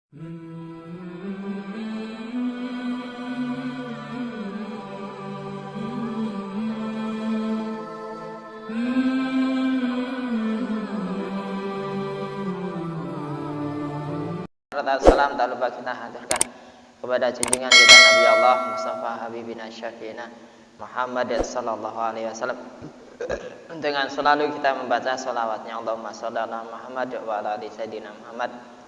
Salam tak lupa kita haturkan kepada junjungan kita Nabi Allah Mustafa Habibina Syafiina Muhammad sallallahu alaihi wasallam, dengan selalu kita membaca sholawatnya Allahumma sholli ala Muhammad wa ala ali sayyidina Muhammad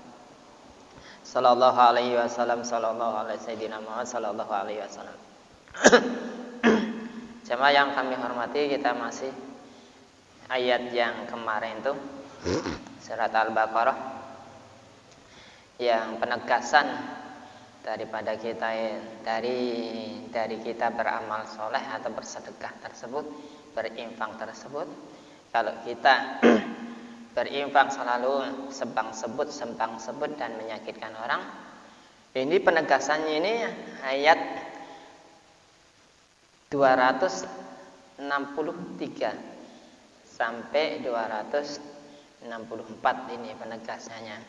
sallallahu alaihi wasallam, sallallahu alaihi sayyidina Muhammad sallallahu alaihi wasallam. Jemaah yang kami hormati, kita masih ayat yang kemarin itu surat Al-Baqarah, yang penegasan daripada kita dari kita beramal soleh atau bersedekah tersebut, berinfak tersebut. Kalau kita berinfak selalu sembang sebut dan menyakitkan orang, ini penegasannya ini ayat 263 sampai 264 ini penegasannya.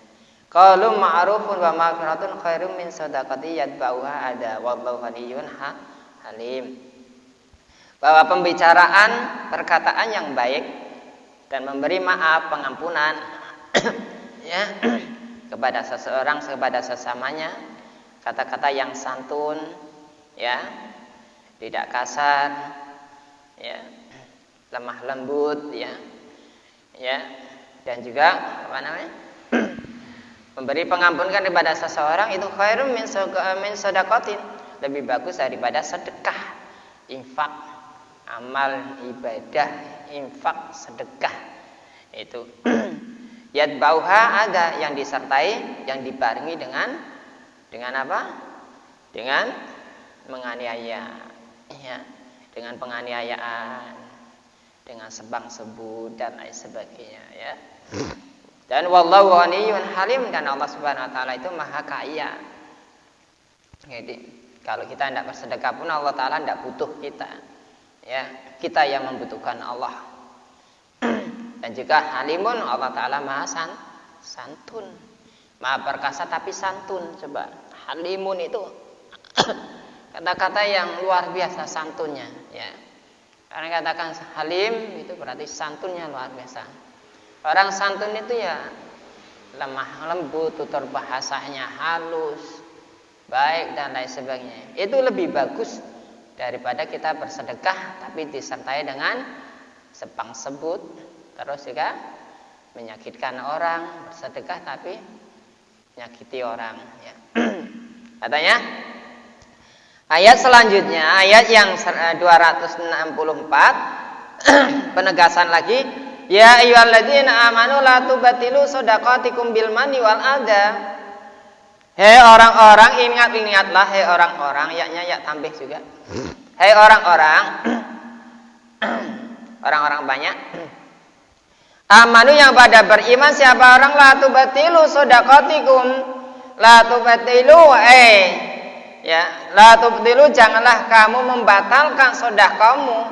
Qalu ma'rufun wa maghfiratun khairum min shadaqati yatba'uha ada wallahu ghaniyyun halim. Bahwa pembicaraan, perkataan yang baik dan memberi maaf, pengampunan ya, kepada seseorang, kepada sesamanya, kata-kata yang santun ya, tidak kasar ya, lemah lembut ya, dan juga apa namanya, memberi pengampunan kepada seseorang itu khairum min shadaqatin, lebih bagus daripada sedekah, infak, amal ibadah, infak, sedekah itu. Yatbauha ada yang disertai, yang dibarengi dengan apa? Dengan menganiaya ya, dengan penganiayaan, dengan sebang-sebut dan lain sebagainya ya. Dan wallahu ghaniyyun halim, dan Allah Subhanahu wa taala itu maha kaya. Jadi kalau kita tidak bersedekah pun Allah taala tidak butuh kita. Ya, kita yang membutuhkan Allah. Dan juga halimun, Allah taala maha santun. Maha perkasa tapi santun. Coba, halimun itu kata-kata yang luar biasa santunnya, ya. Karena katakan halim itu berarti santunnya luar biasa. Orang santun itu ya lemah lembut, tutur bahasanya halus, baik dan lain sebagainya. Itu lebih bagus daripada kita bersedekah tapi disertai dengan sepang sebut, terus juga menyakitkan orang, bersedekah tapi menyakiti orang ya. Katanya ayat selanjutnya, ayat yang 264 penegasan lagi, ya ayyuhalladzina amanu la tubatilu shadaqatikum bil manni wal adha. Hei orang-orang, ingatlah hei orang-orang, yaknya ya tambah juga. Hei orang-orang, orang-orang banyak. Amanu yang pada beriman, siapa orang, la tubatilu shadaqatikum, la tubatilu ya, la tubtilu, janganlah kamu membatalkan sedekahmu,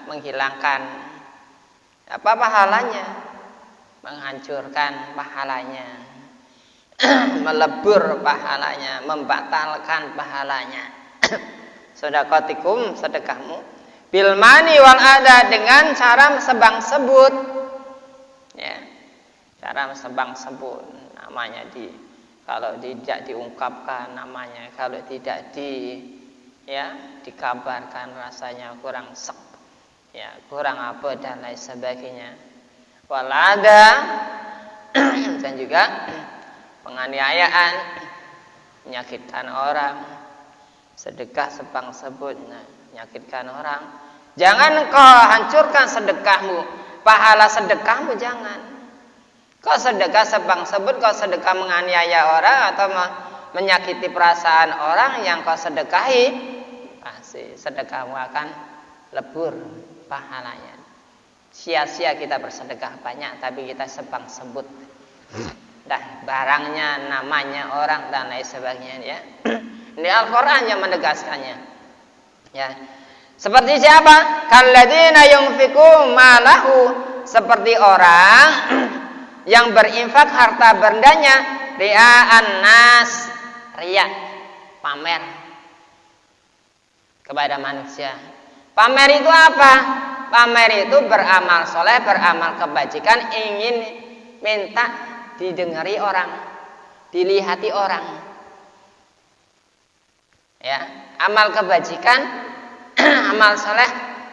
menghilangkan apa pahalanya, menghancurkan pahalanya, melebur pahalanya, membatalkan pahalanya. Sedekatikum, sedekahmu, bil mani wal ada, dengan cara sebang sebut ya, cara sebang sebut namanya, kalau tidak diungkapkan namanya, kalau tidak dikabarkan rasanya kurang sek ya, kurang apa dan lain sebagainya. Walada dan juga penganiayaan, menyakitkan orang, sedekah sepang sebut, menyakitkan orang. Jangan kau hancurkan sedekahmu, pahala sedekahmu jangan. Kau sedekah sepang sebut, kau sedekah menganiaya orang atau menyakiti perasaan orang yang kau sedekahi, pasti sedekahmu akan lebur pahalanya. Sia-sia kita bersedekah banyak tapi kita sepang sebut barangnya, namanya orang dan lain sebagainya ya. Ini Al-Qur'an yang menegaskannya. Ya. Seperti siapa? Kalladzina yunfiqu malahu, seperti orang yang berinfak harta bendanya ria'an nas, riya, pamer kepada manusia. Pamer itu apa? Pamer itu beramal soleh, beramal kebajikan, ingin minta didengari orang, dilihati orang. Ya, amal kebajikan, amal soleh,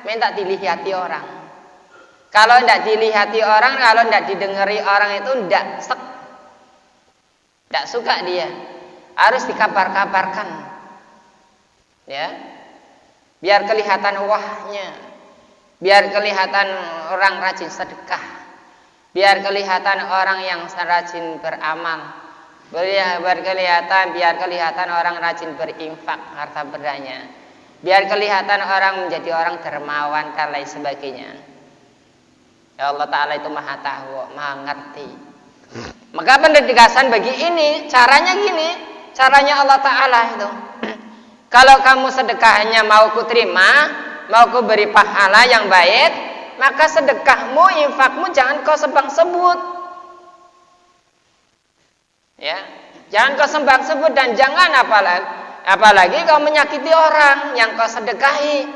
minta dilihati orang. Kalau tidak dilihati orang, kalau tidak didengari orang itu tidak suka dia. Harus dikabar-kabarkan. Ya, biar kelihatan wahnya, biar kelihatan orang rajin sedekah, biar kelihatan orang yang rajin beramal, biar kelihatan orang rajin berinfak harta bendanya, biar kelihatan orang menjadi orang dermawan dan lain sebagainya. Ya Allah Ta'ala itu maha tahu, maha ngerti. Maka pendegasan bagi ini caranya gini, caranya Allah Ta'ala itu. Kalau kamu sedekahnya mau ku terima, mau ku beri pahala yang baik, maka sedekahmu, infakmu jangan kau sebut. Ya, jangan kau sebut dan jangan apalagi kau menyakiti orang yang kau sedekahi.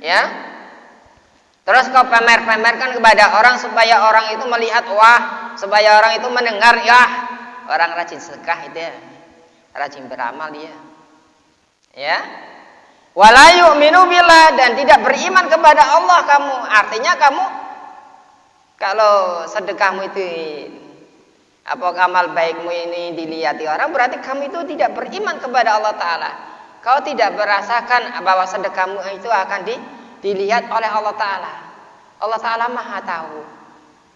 Ya. Terus kau pamer-pamerkan kepada orang supaya orang itu melihat, wah, supaya orang itu mendengar, ya, orang rajin sedekah itu, rajin beramal dia. Ya. Wala yu'minu billah, dan tidak beriman kepada Allah kamu. Artinya kamu kalau sedekahmu itu amal baikmu ini dilihati orang, berarti kamu itu tidak beriman kepada Allah Ta'ala. Kau tidak merasakan bahwa sedekahmu itu akan dilihat oleh Allah Ta'ala. Allah Ta'ala maha tahu.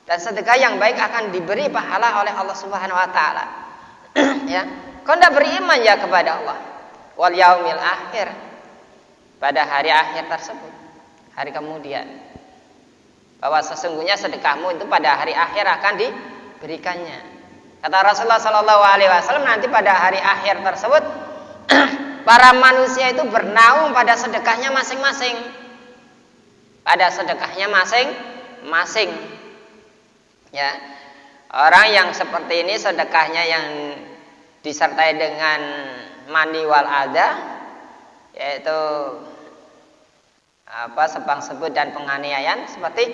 Dan sedekah yang baik akan diberi pahala oleh Allah Subhanahu Wa Ta'ala. Ya, kau tidak beriman ya kepada Allah. Wal yaumil akhir, pada hari akhir tersebut, hari kemudian, bahwa sesungguhnya sedekahmu itu pada hari akhir akan diberikannya. Kata Rasulullah SAW, nanti pada hari akhir tersebut para manusia itu bernaung pada sedekahnya masing-masing. Pada sedekahnya masing-masing. Ya. Orang yang seperti ini sedekahnya yang disertai dengan mani wal adha, yaitu sebang sebut dan penganiayaan, seperti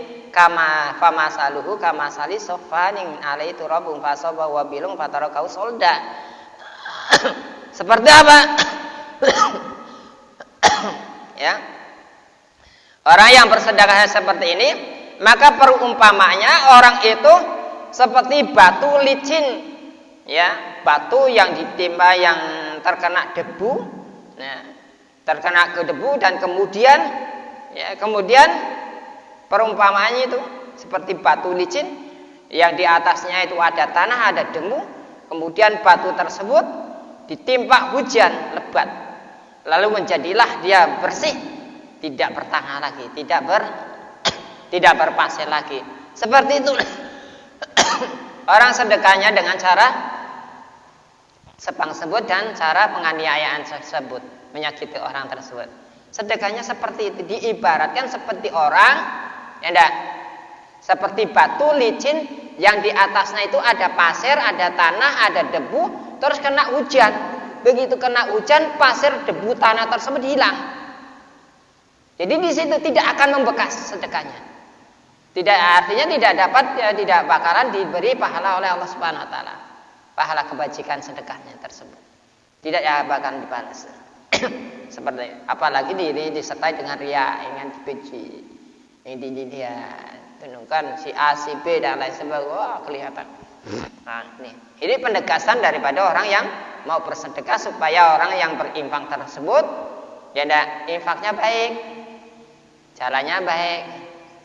famasaluhu kamasali sofanin alaihi turabun fasaba wa bilung fatarakau solda. Seperti apa? Ya. Orang yang bersedekah seperti ini, maka perumpamanya orang itu seperti batu licin, ya, batu yang ditimpa yang terkena debu, ya, terkena ke debu dan kemudian perumpamaannya itu seperti batu licin yang di atasnya itu ada tanah, ada debu, kemudian batu tersebut ditimpa hujan lebat, lalu menjadilah dia bersih, tidak bertanah lagi, tidak berpasir lagi. Seperti itu orang sedekahnya dengan cara sebang sebut dan cara penganiayaan tersebut, menyakiti orang tersebut. Sedekahnya seperti itu, diibaratkan seperti orang, ya enggak, seperti batu licin yang di atasnya itu ada pasir, ada tanah, ada debu, terus kena hujan. Begitu kena hujan, pasir, debu, tanah tersebut hilang. Jadi di situ tidak akan membekas sedekahnya. Artinya tidak bakalan diberi pahala oleh Allah Subhanahu Wa Taala. Pahala kebajikan sedekahnya tersebut tidak bakalan dibalas. Seperti apalagi disertai dengan riya, ingin dipuji, ingin dia tunjukkan si A, si B dan lain sebagainya. Wah, kelihatan. Nah, ini pendegasan daripada orang yang mau bersedekah supaya orang yang berinfak tersebut ya infaknya baik, jalannya baik,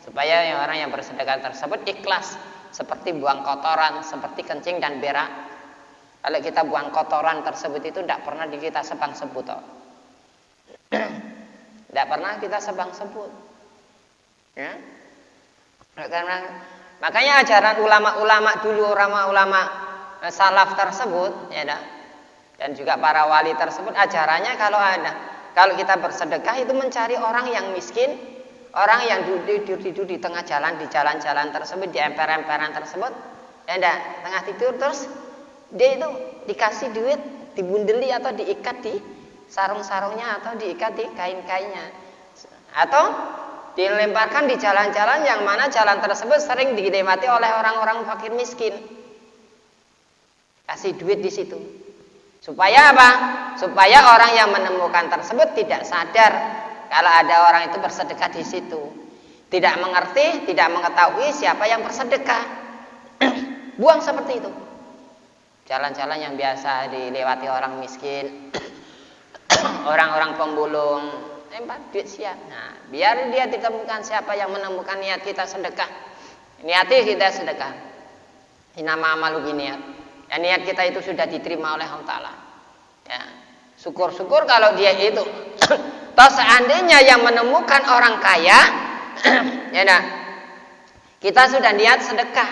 supaya orang yang bersedekah tersebut ikhlas, seperti buang kotoran, seperti kencing dan berak. Kalau kita buang kotoran tersebut itu tidak pernah kita sebang sebut, tidak pernah kita sebang sebut, ya. Makanya ajaran ulama-ulama dulu, ulama-ulama salaf tersebut, ya, dan juga para wali tersebut, ajarannya kalau kita bersedekah itu mencari orang yang miskin, orang yang duduk di tengah jalan, di jalan-jalan tersebut, di emper-emperan tersebut, Ya enggak, tengah tidur terus dia itu dikasih duit, dibundeli atau diikat di sarung-sarungnya atau diikat di kain-kainnya. Atau dilemparkan di jalan-jalan yang mana jalan tersebut sering dilewati oleh orang-orang fakir miskin. Kasih duit di situ. Supaya apa? Supaya orang yang menemukan tersebut tidak sadar kalau ada orang itu bersedekah di situ. Tidak mengerti, tidak mengetahui siapa yang bersedekah. Buang seperti itu. Jalan-jalan yang biasa dilewati orang miskin, orang-orang pembulung, lempar duit siap. Nah, biar dia ditemukan siapa yang menemukan niat kita sedekah. Niati kita sedekah. Inama amalu niat. Ya, niat kita itu sudah diterima oleh Allah Ta'ala. Ya, syukur-syukur kalau dia itu. Toh seandainya yang menemukan orang kaya, ya nah, kita sudah niat sedekah,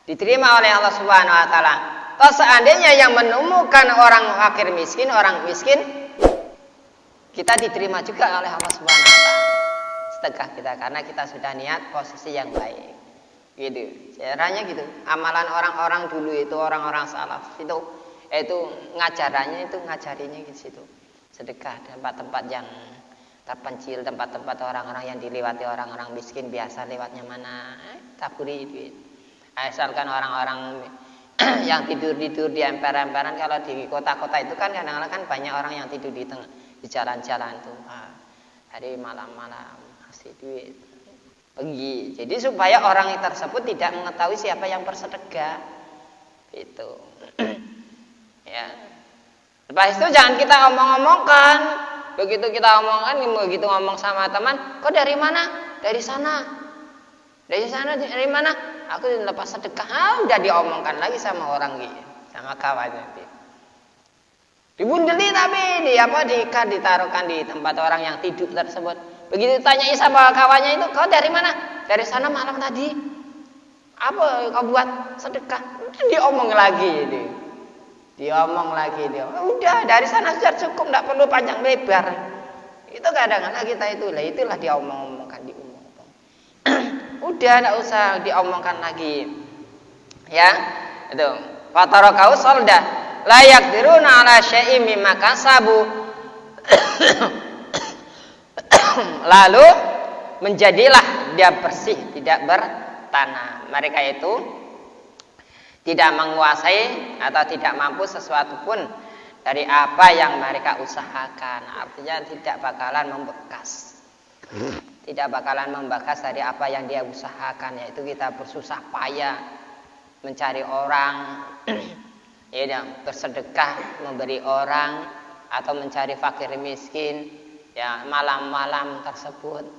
diterima oleh Allah Subhanahu Wa Ta'ala. Toh seandainya yang menemukan orang fakir miskin, orang miskin, kita diterima juga oleh Allah Subhanahu Wa Ta'ala sedekah kita karena kita sudah niat posisi yang baik. Gitu. Caranya gitu. Amalan orang-orang dulu itu orang-orang salaf itu ngajarinya di situ. Sedekah tempat-tempat yang terpencil, tempat-tempat orang-orang yang dilewati orang-orang miskin biasa lewatnya mana, taburi duit. Asalkan orang-orang yang tidur di emper-emperan, kalau di kota-kota itu kan kadang-kadang kan banyak orang yang tidur di jalan-jalan tuh. Hari malam-malam kasih duit pergi. Jadi supaya orang tersebut tidak mengetahui siapa yang bersedekah. Itu. Ya. Lepas itu jangan kita omong-omongkan. Begitu kita omongkan, begitu ngomong sama teman, kok dari mana? Dari sana. Dari sana dari mana? Aku lepas sedekah. Udah diomongkan lagi sama orang gitu, sama kawannya. Dibundeli tapi ditaruhkan di tempat orang yang tidur tersebut. Begitu tanya sama kawannya itu, kau dari mana? Dari sana malam tadi. Apa kau buat sedekah? Diomong lagi ini. Diomong lagi dia. Udah dari sana sudah cukup, tidak perlu panjang lebar. Itu kadang-kadang kita itulah diomong-omongkan, diomong. Udah tidak usah diomongkan lagi. Ya, itu. Fatarakau solda la yaqdiruna ala syai'in mimma kasabu. Lalu menjadilah dia bersih, tidak bertanah. Mereka itu tidak menguasai atau tidak mampu sesuatu pun dari apa yang mereka usahakan. Artinya tidak bakalan membekas. Tidak bakalan membekas dari apa yang dia usahakan, yaitu kita bersusah payah mencari orang, ya, bersedekah, memberi orang atau mencari fakir miskin, ya malam-malam tersebut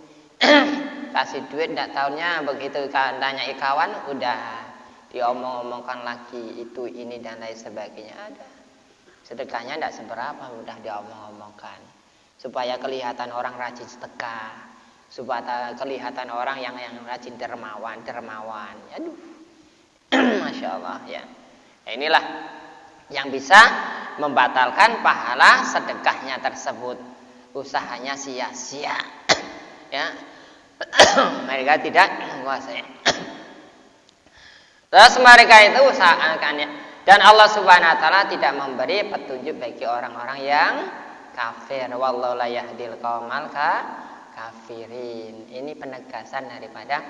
kasih duit, tidak tahunya begitu tanya kawan udah diomong-omongkan lagi itu ini dan lain sebagainya. Ada sedekahnya tidak seberapa, udah diomong-omongkan supaya kelihatan orang rajin sedekah, supaya kelihatan orang yang rajin dermawan. Aduh, masya Allah ya. Inilah yang bisa membatalkan pahala sedekahnya tersebut. Usahanya sia-sia. Ya. Mereka tidak menguasai. Terus mereka itu usahakannya, dan Allah Subhanahu wa taala tidak memberi petunjuk bagi orang-orang yang kafir. Wallahu la yahdil qaumal kafirin. Ini penegasan daripada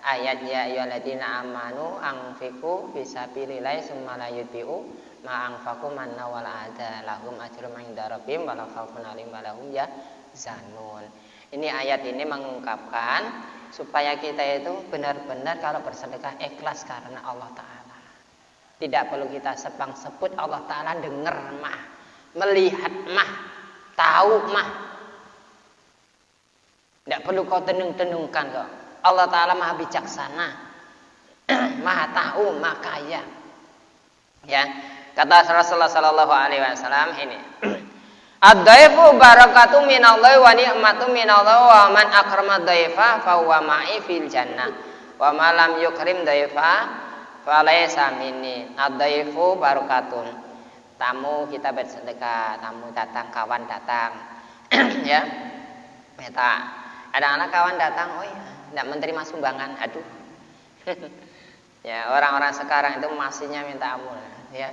ayat ya ayyuhalladzina amanu anfiqu fisabilillah summa la yutbi'u ma anfaqu manna wala adza lahum ajrun 'inda rabbihim wa la khaufun 'alaihim wa lahum yahzanun. Ini ayat ini mengungkapkan supaya kita itu benar-benar kalau bersedekah ikhlas karena Allah Ta'ala. Tidak perlu kita sepang sebut, Allah Ta'ala dengar mah, melihat mah, tahu mah. Tidak perlu kau tenung-tenungkan kok. Allah Ta'ala maha bijaksana, maha tahu, maha kaya. Ya, kata Rasulullah Sallallahu Alaihi Wasallam ini. Ad-dhaifu barakatu minallahi wa ni'matu minallahi wa man akrama dhaifa fa huwa ma'i fil jannah wa ma lam yukrim dhaifa fa laysa minni. Ad-dhaifu barakatun. Tamu kita bersedekah, tamu datang, kawan datang. Ya. Ada anak kawan datang, oh ya, tidak menerima sumbangan. Aduh. Ya, orang-orang sekarang itu masihnya minta ampun, ya.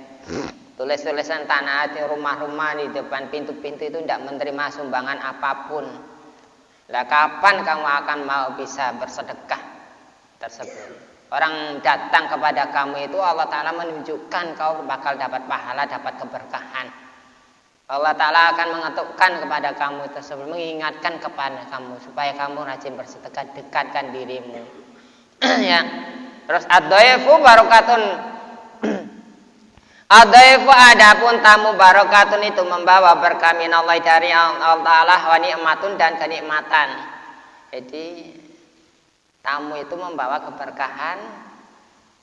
Tulis-tulisan tanah di rumah-rumah di depan pintu-pintu itu tidak menerima sumbangan apapun. Lah kapan kamu akan mau bisa bersedekah tersebut? Orang datang kepada kamu itu Allah Ta'ala menunjukkan kau bakal dapat pahala, dapat keberkahan. Allah Ta'ala akan mengetukkan kepada kamu tersebut, mengingatkan kepada kamu supaya kamu rajin bersedekah, dekatkan dirimu. Ya. Terus ad-dhaifu barokatun. Ad-dhaifu adapun tamu barokatun itu membawa berkah minallahi dari Allah Ta'ala wa ni'matun dan kenikmatan. Jadi tamu itu membawa keberkahan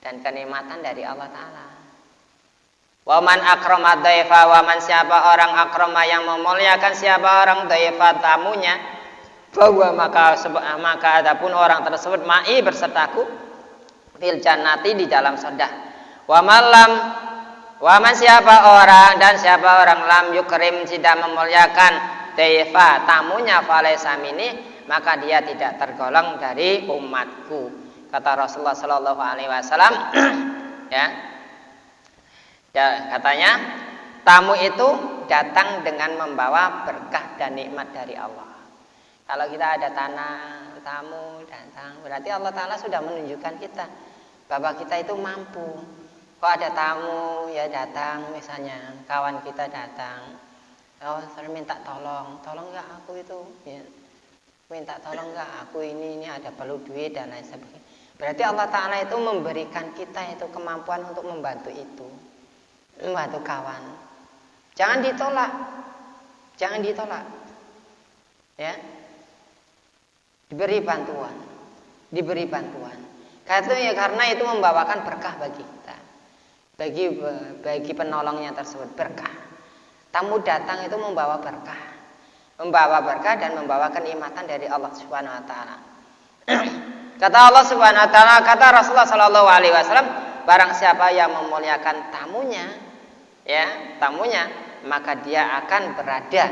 dan kenikmatan dari Allah Ta'ala. Wa man akrama dhaifa, wa man siapa orang akrama yang memuliakan siapa orang dhaifa tamunya, bahwa maka adapun orang tersebut ma'i bersertaku fil jannati di dalam surga. Wa man siapa orang dan siapa orang lam yukrim tidak memuliakan dhaifa tamunya falaysa minni, maka dia tidak tergolong dari umatku. Kata Rasulullah sallallahu alaihi wasallam ya. Ya, katanya tamu itu datang dengan membawa berkah dan nikmat dari Allah. Kalau kita ada tanah, tamu datang, berarti Allah Ta'ala sudah menunjukkan kita bahwa kita itu mampu. Kok ada tamu ya datang, misalnya kawan kita datang, oh saya minta tolong nggak aku itu, ya. Minta tolong nggak aku ini ada perlu duit dan lain sebagainya. Berarti Allah Ta'ala itu memberikan kita itu kemampuan untuk membantu itu. Membantu kawan. Jangan ditolak. Jangan ditolak. Ya. Diberi bantuan. Diberi bantuan. Karena itu membawakan berkah bagi kita. Bagi penolongnya tersebut berkah. Tamu datang itu membawa berkah. Membawa berkah dan membawa kenikmatan dari Allah Subhanahu wa taala. Kata Allah Subhanahu wa taala, kata Rasulullah sallallahu alaihi wasallam, barang siapa yang memuliakan tamunya, maka dia akan berada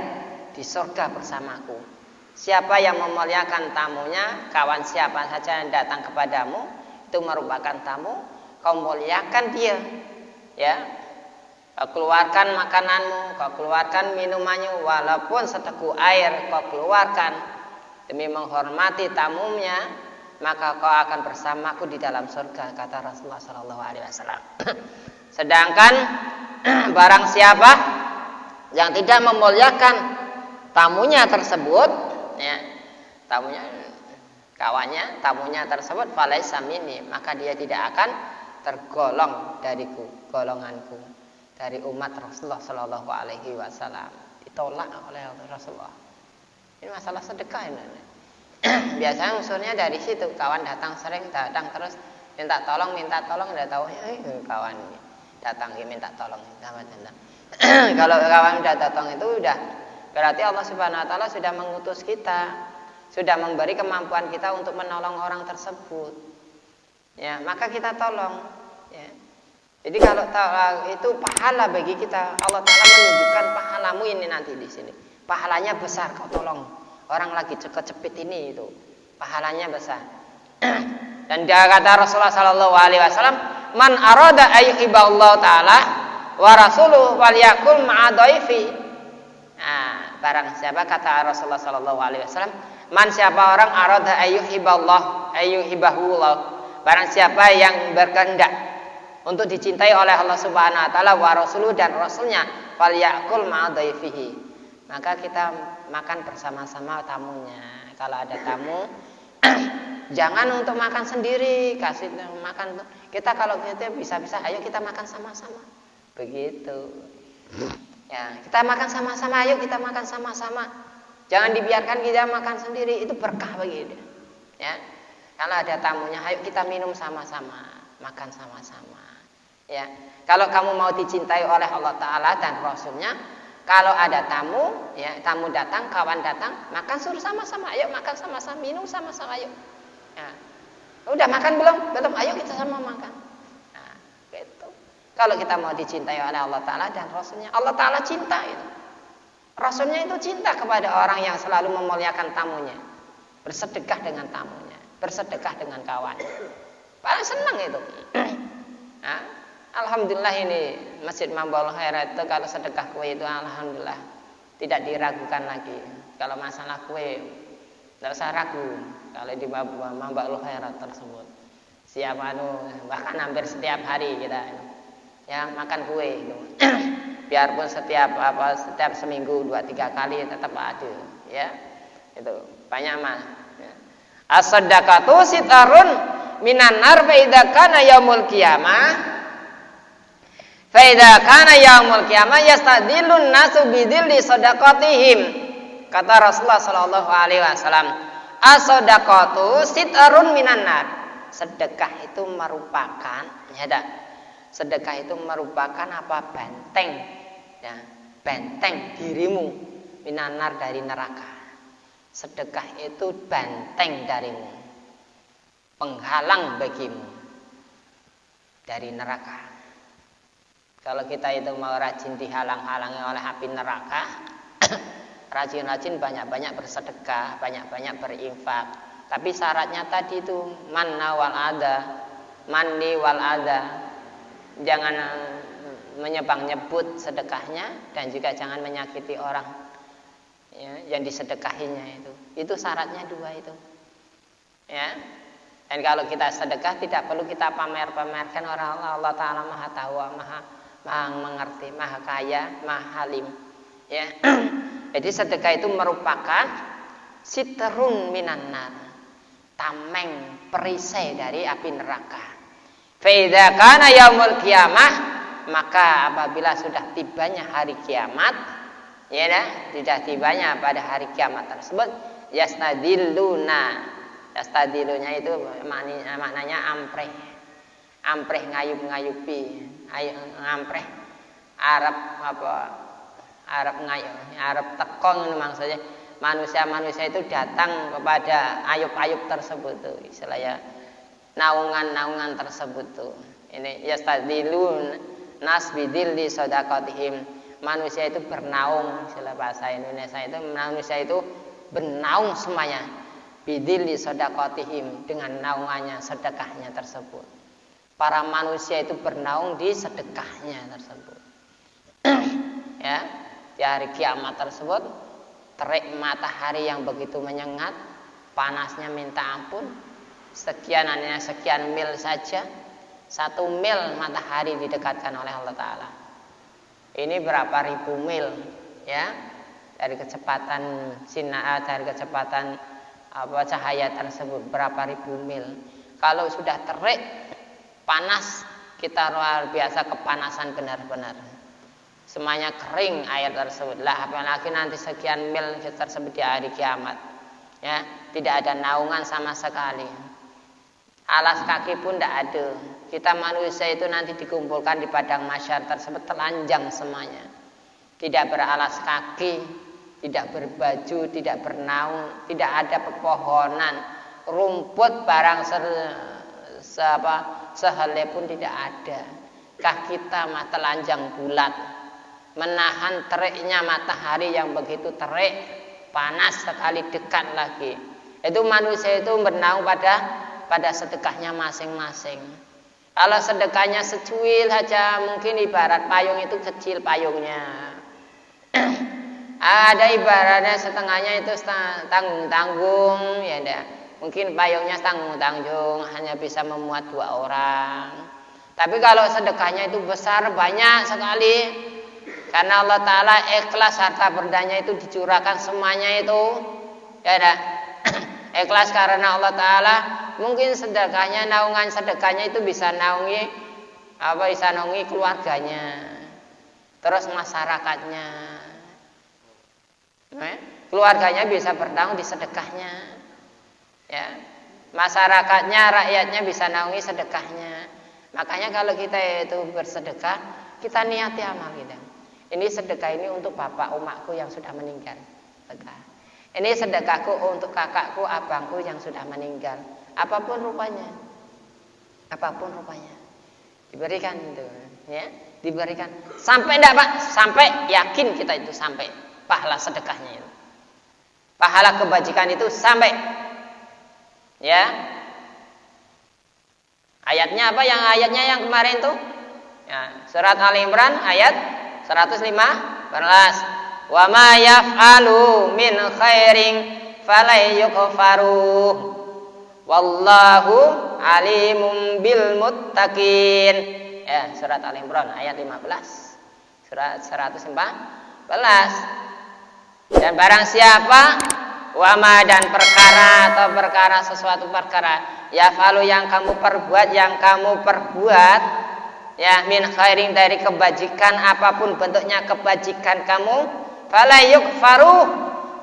di surga bersamaku. Siapa yang memuliakan tamunya, kawan siapa saja yang datang kepadamu, itu merupakan tamu, kau muliakan dia, ya. Kau keluarkan makananmu, kau keluarkan minumannya, walaupun seteguk air kau keluarkan demi menghormati tamunya, maka kau akan bersamaku di dalam surga, kata Rasulullah sallallahu alaihi wasallam. Sedangkan barang siapa yang tidak memuliakan tamunya tersebut, ya, tamunya tersebut falaisa minni, maka dia tidak akan tergolong dariku, golonganku, dari umat Rasulullah sallallahu alaihi wasallam. Ditolak oleh Rasulullah. Ini masalah sedekah ini. Biasanya unsurnya dari situ, kawan datang terus minta tolong, udah tahu kawan ini datang minta tolong. Kalau kawan udah datang itu udah berarti Allah Subhanahu wa taala sudah mengutus kita, sudah memberi kemampuan kita untuk menolong orang tersebut. Ya, maka kita tolong, ya. Jadi kalau itu pahala bagi kita, Allah Ta'ala menunjukkan pahalamu ini nanti di sini. Pahalanya besar, kau tolong orang lagi cepet-cepet ini itu, pahalanya besar. Dan dia kata Rasulullah Sallallahu Alaihi Wasallam, man arada ayyuhibballahu Ta'ala wa rasuluhu waliyakul ma'adaifi. Nah, barang siapa kata Rasulullah Sallallahu Alaihi Wasallam, man siapa orang arada ayyuhibahullah, barang siapa yang berkehendak untuk dicintai oleh Allah Subhanahu wa taala wa rasuluh dan rasulnya, falyakul ma'adaifihi, maka kita makan bersama-sama tamunya. Kalau ada tamu jangan untuk makan sendiri, kasih makan kita. Kalau kita bisa-bisa ayo kita makan sama-sama, begitu ya, kita makan sama-sama, ayo kita makan sama-sama, jangan dibiarkan kita makan sendiri, itu berkah bagi dia, ya. Kalau ada tamunya ayo kita minum sama-sama, makan sama-sama. Ya, kalau kamu mau dicintai oleh Allah Ta'ala dan Rasulnya, kalau ada tamu, ya, tamu datang, kawan datang, makan suruh sama-sama, ayo makan sama-sama, minum sama-sama, ayo. Ya. Udah makan belum? Belum, ayo kita sama makan. Nah, gitu. Kalau kita mau dicintai oleh Allah Ta'ala dan Rasulnya, Allah Ta'ala cinta itu. Rasulnya itu cinta kepada orang yang selalu memuliakan tamunya, bersedekah dengan tamunya, bersedekah dengan kawannya. Paling senang itu. Nah, alhamdulillah ini Masjid Mambaul Khairat itu kalau sedekah kue itu alhamdulillah tidak diragukan lagi. Kalau masalah kue tidak usah ragu kalau di Mambaul Khairat tersebut. Siap bahkan hampir setiap hari kita ya makan kue gitu. Biarpun setiap seminggu 2-3 kali tetap ada ya. Itu banyak mah. Ya. As-sadaqatu sitarun minan nar fa idza kana yaumul qiyamah fa idza kana yaumul qiyamah yastadillun nasu bidilli sadaqatihim. Kata Rasulullah sallallahu alaihi wasallam, as-sadaqatu sitarun minan nar. Sedekah itu merupakan sedekah itu merupakan apa? Benteng ya, benteng dirimu minan nar dari neraka. Sedekah itu benteng darimu, penghalang bagimu dari neraka. Kalau kita itu mau rajin dihalang-halangi oleh api neraka, rajin-rajin banyak-banyak bersedekah, banyak-banyak berinfak. Tapi syaratnya tadi itu manni wal adha. Jangan menyebut sedekahnya dan juga jangan menyakiti orang ya, yang disedekahinya itu syaratnya 2 itu ya. Dan kalau kita sedekah tidak perlu kita pamer-pamerkan orang. Allah Ta'ala maha tahu, maha mengerti, maha kaya, maha halim ya. Jadi sedekah itu merupakan sitrun minan nar, tameng perisai dari api neraka. Fa idza kana yaumul qiyamah, maka apabila sudah tibanya hari kiamat ya dah, sudah tibanya pada hari kiamat tersebut, yastadilunya itu maknanya ampreh ngayup-ngayupi, ampreh Arab tekong maksudnya manusia-manusia itu datang kepada ayub-ayub tersebut tuh istilahnya naungan-naungan tersebut tuh. Ini yastadilun nas bidilli sadaqatihim. Manusia itu bernaung, istilah bahasa Indonesia itu manusia itu bernaung semuanya bidilli sadaqatihim, dengan naungannya sedekahnya tersebut. Para manusia itu bernaung di sedekahnya tersebut. Ya, di hari kiamat tersebut terik matahari yang begitu menyengat, panasnya minta ampun. Sekian mil saja, 1 mil matahari didekatkan oleh Allah Ta'ala. Ini berapa ribu mil ya, dari kecepatan sinar, dari kecepatan cahaya tersebut berapa ribu mil. Kalau sudah terik panas, kita luar biasa kepanasan benar-benar, semuanya kering air tersebut lah, apalagi nanti sekian mil tersebut di hari kiamat ya, tidak ada naungan sama sekali. Alas kaki pun tidak ada. Kita manusia itu nanti dikumpulkan di padang mahsyar tersebut telanjang semuanya, tidak beralas kaki, tidak berbaju, tidak bernaung, tidak ada pepohonan, rumput barang sehelai pun tidak ada. Kaki kita telanjang bulat, menahan teriknya matahari yang begitu terik, panas sekali, dekat lagi. Itu manusia itu bernaung pada sedekahnya masing-masing. Kalau sedekahnya secuil saja, mungkin ibarat payung itu kecil payungnya. Ada ibaratnya setengahnya itu tanggung-tanggung, ya dah. Mungkin payungnya tanggung-tanggung, hanya bisa memuat 2 orang. Tapi kalau sedekahnya itu besar, banyak sekali. Karena Allah Ta'ala ikhlas harta berdanya itu dicurahkan semuanya itu, ya dah. Ikhlas karena Allah Ta'ala. Mungkin sedekahnya, naungan sedekahnya itu bisa naungi keluarganya, terus masyarakatnya, keluarganya bisa bernaung di sedekahnya, ya, masyarakatnya, rakyatnya bisa naungi sedekahnya. Makanya kalau kita itu bersedekah, kita niati amal kita. Ini sedekah ini untuk bapak umakku yang sudah meninggal. Sedekah. Ini sedekahku untuk kakakku, abangku yang sudah meninggal. Apapun rupanya, diberikan itu, ya, diberikan. Sampai enggak Pak? Sampai yakin kita itu sampai pahala sedekahnya itu, pahala kebajikan itu sampai, ya. Ayatnya apa? Ayatnya yang kemarin tuh? Ya, surat Ali Imran ayat 115. Wa ma yaf'alu min khairin falyukfaruh. Wallahu alimum bil muttaqin. Ya, surat Ali Imran ayat 15. Surat 114. Dan barang siapa wama dan perkara atau perkara sesuatu perkara yafalu yang kamu perbuat ya min khairin dari kebajikan apapun bentuknya kebajikan kamu fala yukfaru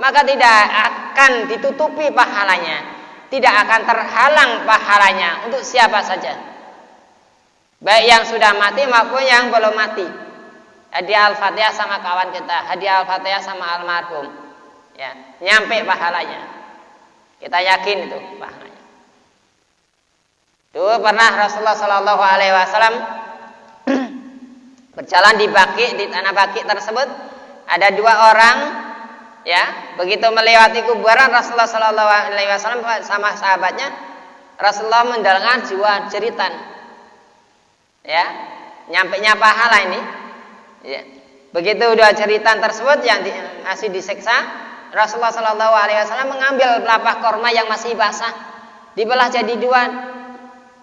maka tidak akan ditutupi pahalanya, tidak akan terhalang pahalanya untuk siapa saja, baik yang sudah mati maupun yang belum mati. Hadiah Al-Fatihah sama kawan kita, hadiah Al-Fatihah sama almarhum, ya nyampe pahalanya, kita yakin itu pahalanya. Dulu pernah Rasulullah Shallallahu Alaihi Wasallam berjalan di Baqi, di tanah Baqi tersebut ada dua orang, ya begitu melewati kuburan Rasulullah Shallallahu Alaihi Wasallam sama sahabatnya, Rasulullah mendengar jiwa jeritan, ya nyampenya pahala ini. Ya. Begitu dua jeritan tersebut yang masih disiksa, Rasulullah Shallallahu Alaihi Wasallam mengambil pelepah korma yang masih basah, dibelah jadi dua,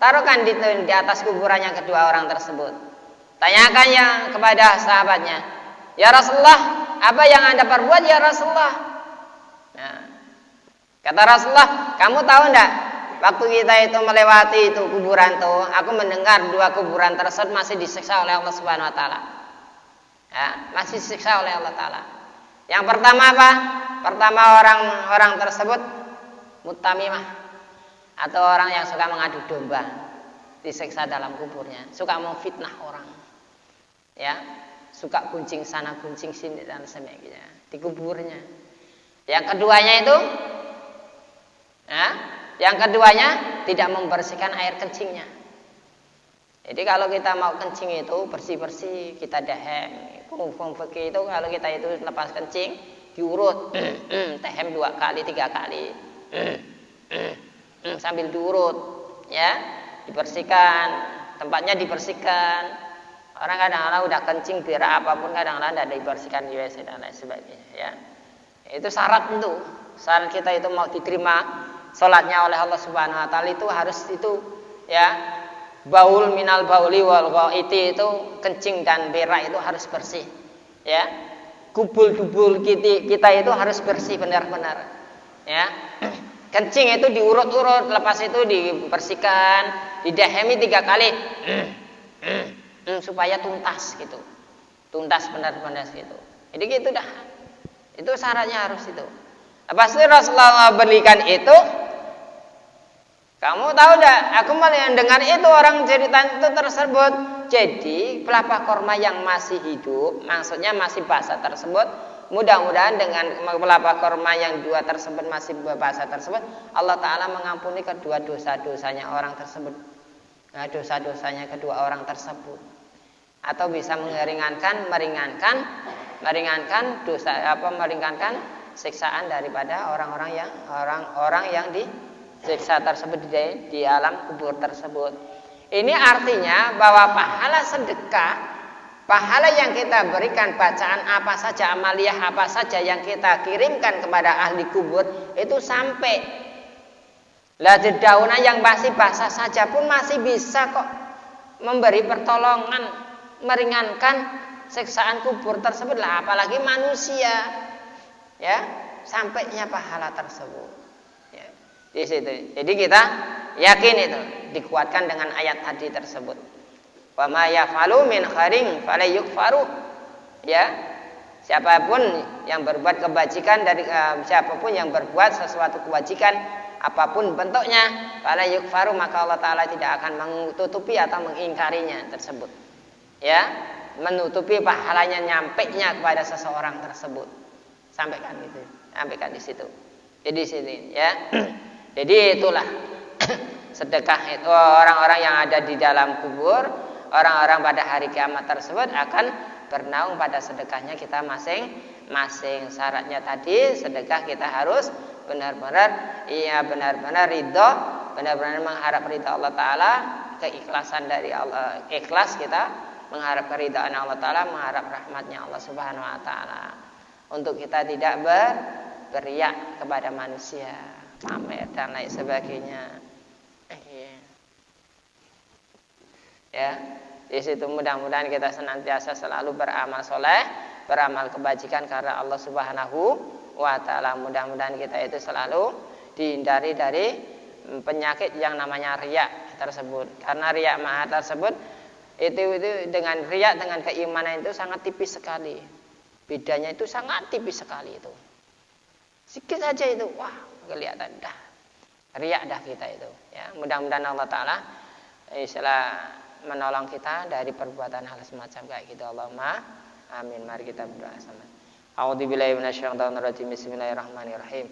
taruhkan di atas kuburannya kedua orang tersebut. Tanyakan yang kepada sahabatnya, ya Rasulullah, apa yang Anda perbuat ya Rasulullah? Nah, kata Rasulullah, kamu tahu enggak? Waktu kita itu melewati itu kuburan tuh, aku mendengar dua kuburan tersebut masih disiksa oleh Allah Subhanahu Wa Taala. Ya, masih disiksa oleh Allah Taala. Yang pertama apa? Pertama orang tersebut mutamimah atau orang yang suka mengadu domba, disiksa dalam kuburnya, suka memfitnah orang, ya, suka kuncing sana kuncing sini dan sebagainya di kuburnya. Yang keduanya itu, ya, yang keduanya tidak membersihkan air kencingnya. Jadi kalau kita mau kencing itu bersih-bersih, kita dahem. Hukum fikih itu kalau kita itu lepas kencing diurut, dahem 2 kali 3 kali, sambil diurut, ya, dibersihkan, tempatnya dibersihkan. Orang kadang-kadang udah kencing berak apapun kadang-kadang tidak dibersihkan di WC dan lain sebagainya, ya. Itu syarat itu, syarat kita itu mau diterima sholatnya oleh Allah Subhanahu Wa Taala itu harus itu, ya. Baul minal bauli wal ghaiti itu kencing dan berak itu harus bersih, ya. Kubul-kubul kita itu harus bersih benar-benar, ya. Kencing itu diurut-urut, lepas itu dibersihkan, didahemi 3 kali, supaya tuntas gitu, tuntas benar-benar gitu. Jadi gitu dah, itu syaratnya harus itu. Lepas itu Rasulullah berikan itu. Kamu tahu dah, aku mendengar itu orang cerita itu tersebut. Jadi pelepah korma yang masih hidup, maksudnya masih basah tersebut, mudah-mudahan dengan pelepah korma yang 2 tersebut masih basah tersebut, Allah Ta'ala mengampuni kedua dosa-dosanya orang tersebut, dosa-dosanya kedua orang tersebut, atau bisa meringankan siksaan daripada orang-orang yang disiksa tersebut di alam kubur tersebut. Ini artinya bahwa pahala sedekah, pahala yang kita berikan, bacaan apa saja, amaliyah apa saja yang kita kirimkan kepada ahli kubur itu sampai lah dedaunan yang masih basah saja pun masih bisa kok memberi pertolongan, meringankan siksaan kubur tersebut lah, apalagi manusia, ya, sampainya pahala tersebut. Di situ. Jadi kita yakin itu, dikuatkan dengan ayat tadi tersebut. Wa ma yafalu min khairin falyukfaru. Ya. Siapapun yang berbuat kebajikan siapapun yang berbuat sesuatu kebajikan apapun bentuknya, falyukfaru, maka Allah Taala tidak akan menutupi atau mengingkarinya tersebut. Ya, menutupi pahalanya nyampainya kepada seseorang tersebut. Sampaikan gitu. Sampaikan di situ. Jadi sini, ya. Jadi itulah sedekah itu, orang-orang yang ada di dalam kubur, orang-orang pada hari kiamat tersebut akan bernaung pada sedekahnya kita masing-masing. Syaratnya tadi sedekah kita harus benar-benar ridho, benar-benar mengharap ridho Allah Ta'ala, keikhlasan dari Allah, ikhlas kita mengharap keridhaan Allah Ta'ala, mengharap rahmatnya Allah Subhanahu Wa Ta'ala. Untuk kita tidak beriak kepada manusia, pamer dan lain sebagainya. Ya, di situ mudah-mudahan kita senantiasa selalu beramal soleh, beramal kebajikan karena Allah Subhanahu Wa Ta'ala. Mudah-mudahan kita itu selalu dihindari dari penyakit yang namanya riak tersebut. Karena riak mahal tersebut itu dengan riak dengan keimanan itu sangat tipis sekali. Bedanya itu sangat tipis sekali itu. Sedikit saja itu, wah kelihatan dah riak dah kita itu. Ya, mudah-mudahan Allah Ta'ala istilah menolong kita dari perbuatan hal semacam kayak gitu. Allahumma amin. Mari kita berdoa sama. A'udzubillahi minasyaitonir rajim. Bismillahirrahmanirrahim.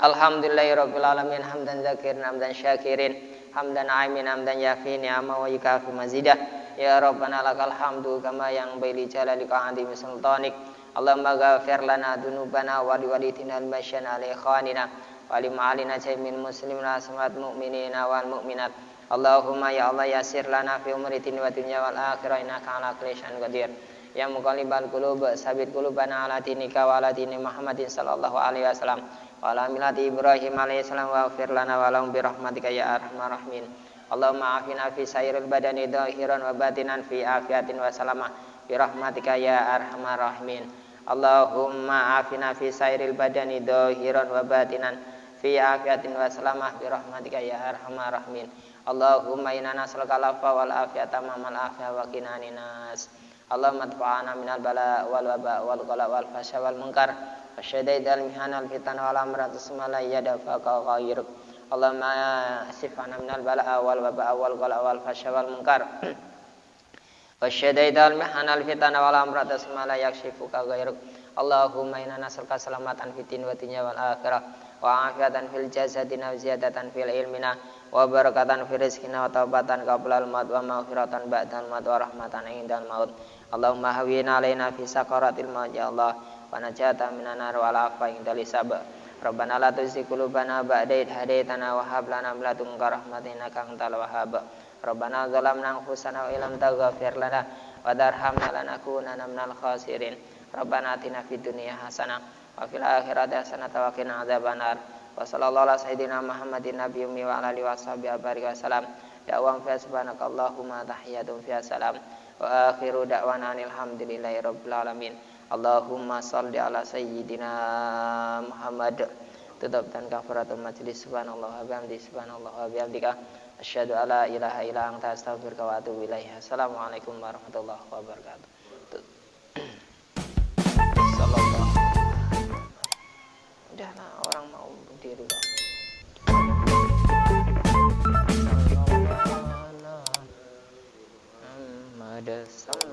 Alhamdulillahirabbil alamin hamdan zakirin hamdan syakirin hamdan aimin hamdan yafi ni'ama wa yukafi mazidah. Ya Rabbana lakal hamdu kama yang baili jalalika azim sultanik. Allahumma ghafir lana dzunubana wa liwalidina al-masyana li ikhwanina wa limalina jamil muslimina samat mu'minina wal mu'minat. Allahumma ya Allah yasir lana fi umri wa dunya wal akhirah innaka ala kulli syai'in qadir. Ya muqallibal qulub sabit qulubana ala dinika wa ala dini Muhammadin sallallahu alaihi wasallam wa ala millati Ibrahim alaihi salam wa ighfir lana wa lahum bi rahmatika ya arhamar rahimin. Allahumma afina fi sairil badani dhahiran wa batinan fi afiatin wa salamah bi rahmatika ya arhamar rahimin. Allahumma afina fi sairil badani dhahiran wa batinan fi afiatin wa salamah bi rahmatika ya arhamar rahimin. Allahumma inna nas'aluka al-afwa wal afiyata mamal afiyah wa qina nas. Allahumma adfa'na minal bala wal waba wal ghala wal fasha wal munkar wasyadid al mihana al fitan wal amrat summa la yadafaqa ghairuk. Allahumma asifna minal bala wal waba wal ghala wal fasha wal munkar wasyadid al mihana al fitan wal amrat summa la yakshifuka ghairuk. Allahumma inna nas'aluka salamatan fid din wa dunya wal akhirah wa afiatan fil jasadina wa ziyadatan fil ilmina wa barakatan fi rizqina wa taubatan qablal maut wa maghfiratan ba'dal maut wa rahmatan indal maut. Allahumma hawwin alaina fi sakaratil maut ya Allah wa najatan minan nar wal afwa indal hisab. Rabbana la tuzigh qulubana ba'da idh hadaitana wa hab lana min ladunka rahmatan innaka antal wahhab. Rabbana zalamna anfusana wa illam taghfir lana wa tarhamna lanakunanna minal khasirin. Rabbana atina fid dunya hasanah wa fil akhirati hasanah wa qina adzabannar. Wa sallallahu ala sayyidina Muhammadin nabiyyi ummi wa ala alihi washabihi wasallam. Da'wan fi subhanakallahumma tahiyyatun fi salam wa akhiru da'wana alhamdulillahi rabbil alamin. Allahumma shalli ala sayyidina Muhammad. Tutup dan kafaratul majlis. Subhanallah wa bihamdihi subhanallah wa bihamdika asyhadu alla ilaha illa anta astaghfiruka wa atubu ilaik. Assalamualaikum warahmatullahi wabarakatuh. Sallallahu. Udahlah orang mau berdiri kok. Sallallahu alaihi wasallam.